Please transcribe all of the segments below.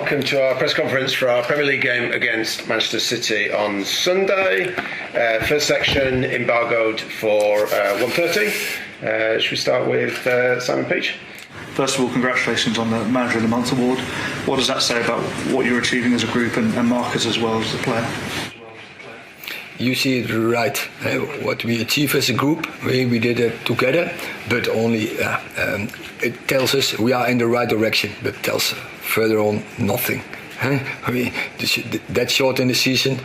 welcome to our press conference for our Premier League game against Manchester City on Sunday. First section embargoed for 1:30. Should we start with Simon Peach? First of all, congratulations on the Manager of the Month award. What does that say about what you're achieving as a group and Marcus as well as a player? You see it right. What we achieve as a group, we did it together, but only it tells us we are in the right direction, but tells further on nothing. That short in the season,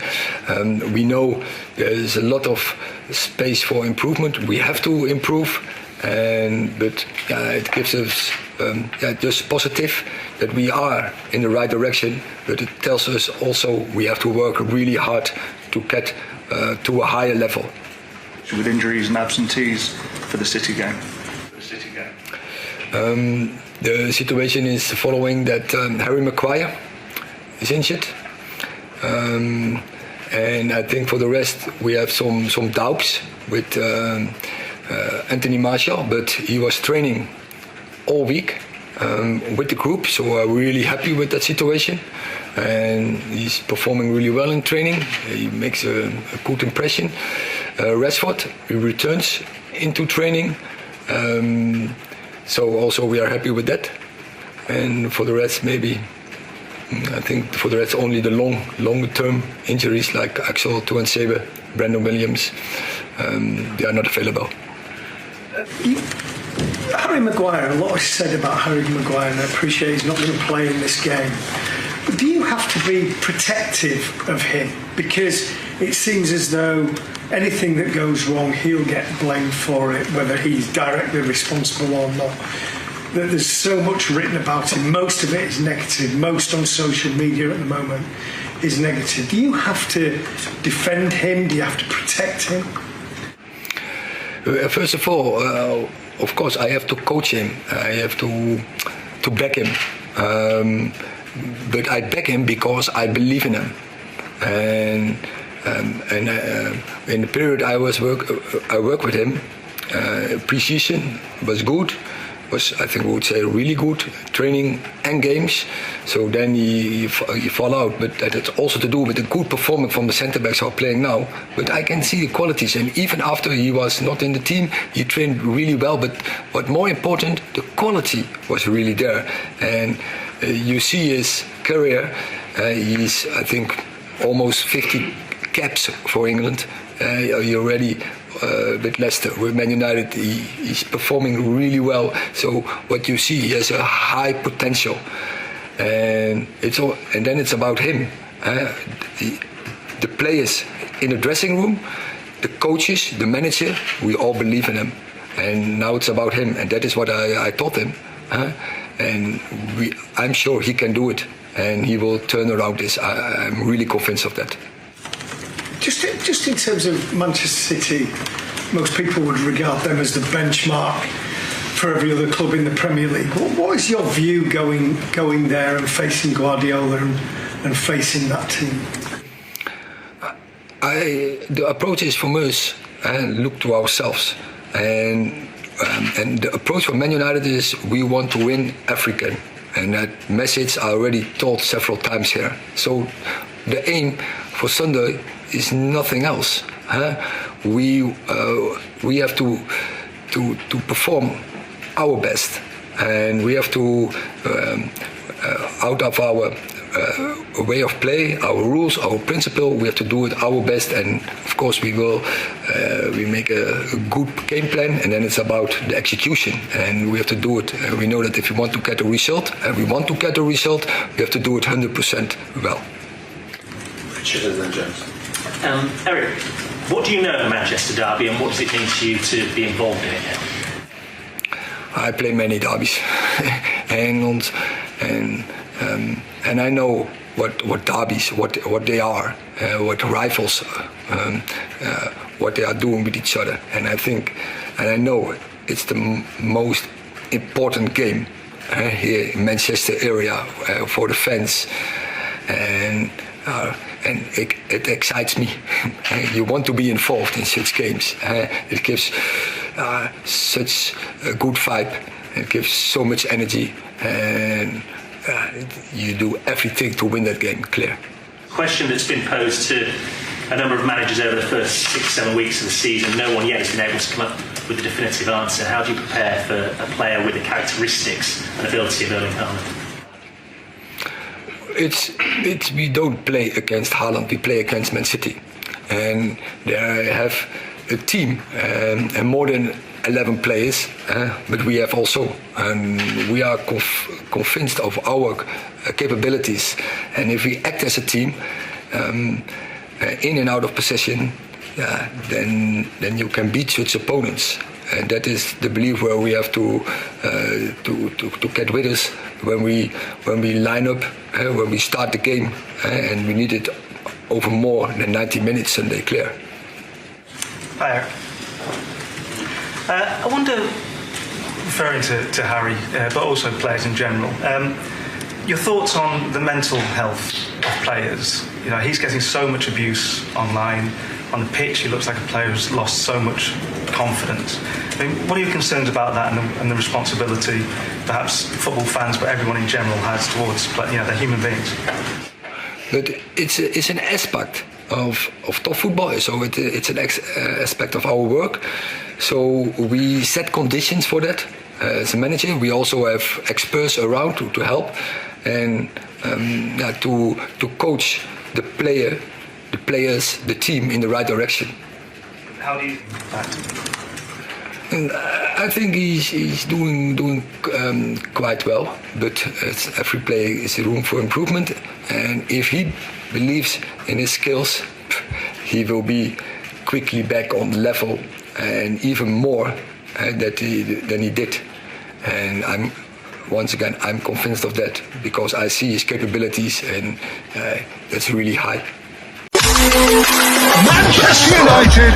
we know there's a lot of space for improvement. We have to improve, but it gives us just positive that we are in the right direction, but it tells us also we have to work really hard to get to a higher level. With injuries and absentees for the City game? The situation is the following, that Harry Maguire is injured. And I think for the rest we have some doubts with Anthony Martial, but he was training all week with the group, so I'm really happy with that situation. And he's performing really well in training. He makes a good impression. Rashford, he returns into training. So also we are happy with that. And for the rest, maybe, I think for the rest only the longer term injuries like Axel Tuanzebe, Brandon Williams, they are not available. Harry Maguire, a lot is said about Harry Maguire, and I appreciate he's not going to play in this game. But do you have to be protective of him? Because it seems as though anything that goes wrong, he'll get blamed for it, whether he's directly responsible or not. There's so much written about him. Most of it is negative. Most on social media at the moment is negative. Do you have to defend him? Do you have to protect him? First of all, of course, I have to coach him. I have to back him. But I back him because I believe in him. And in the period I worked with him, pre-season was good. Was, I think we would say, really good training and games. So then he fall out, but that has also to do with the good performance from the centre backs who are playing now. But I can see the qualities, and even after he was not in the team, he trained really well. But what more important, the quality was really there. And you see his career. He's, I think, almost 50 caps for England. He already. With Leicester, with Man United, he's performing really well. So what you see, he has a high potential, and then it's about him. The players in the dressing room, the coaches, the manager, we all believe in him, and now it's about him, and that is what I taught him. And I'm sure he can do it, and he will turn around this. I'm really convinced of that. Just in terms of Manchester City, most people would regard them as the benchmark for every other club in the Premier League. What is your view going there and facing Guardiola and facing that team? The approach is from us and look to ourselves. And the approach for Man United is we want to win African. And that message I already told several times here. So the aim for Sunday is nothing else. We have to perform our best, and we have to out of our way of play, our rules, our principle. We have to do it our best, and of course we will. We make a good game plan, and then it's about the execution, and we have to do it. We know that if we want to get a result, and we want to get a result, we have to do it 100% well. Richard and then James. Erik, what do you know of the Manchester derby, and what does it mean to you to be involved in it now? I play many derbies, and I know what derbies, what they are, what rivals, what they are doing with each other, and I know it's the most important game here in Manchester area for the fans, and it excites me. You want to be involved in such games. It gives such a good vibe. It gives so much energy, and you do everything to win that game. Clear. Question that's been posed to a number of managers over the first 6-7 weeks of the season. No one yet has been able to come up with a definitive answer. How do you prepare for a player with the characteristics and ability of Erling Haaland? We don't play against Haaland. We play against Man City, and they have a team and more than 11 players, but we have also, and we are convinced of our capabilities. And if we act as a team, in and out of possession, then you can beat such opponents. And that is the belief where we have to get with us when we line up, when we start the game, and we need it over more than 90 minutes Sunday. Clear. Hi, Erik. I wonder, referring to Harry, but also players in general, your thoughts on the mental health of players. You know, he's getting so much abuse online. On the pitch, he looks like a player who's lost so much confidence. I mean, what are your concerns about that and the responsibility, perhaps football fans, but everyone in general has towards, they're human beings? But it's an aspect of top football, so it's an aspect of our work. So we set conditions for that. As a manager, we also have experts around to help and to coach the players, the team in the right direction. How do you do that? And I think he's doing quite well, but as every player is room for improvement. And if he believes in his skills, he will be quickly back on the level and even more than he did. And I'm convinced of that because I see his capabilities, and that's really high. Manchester United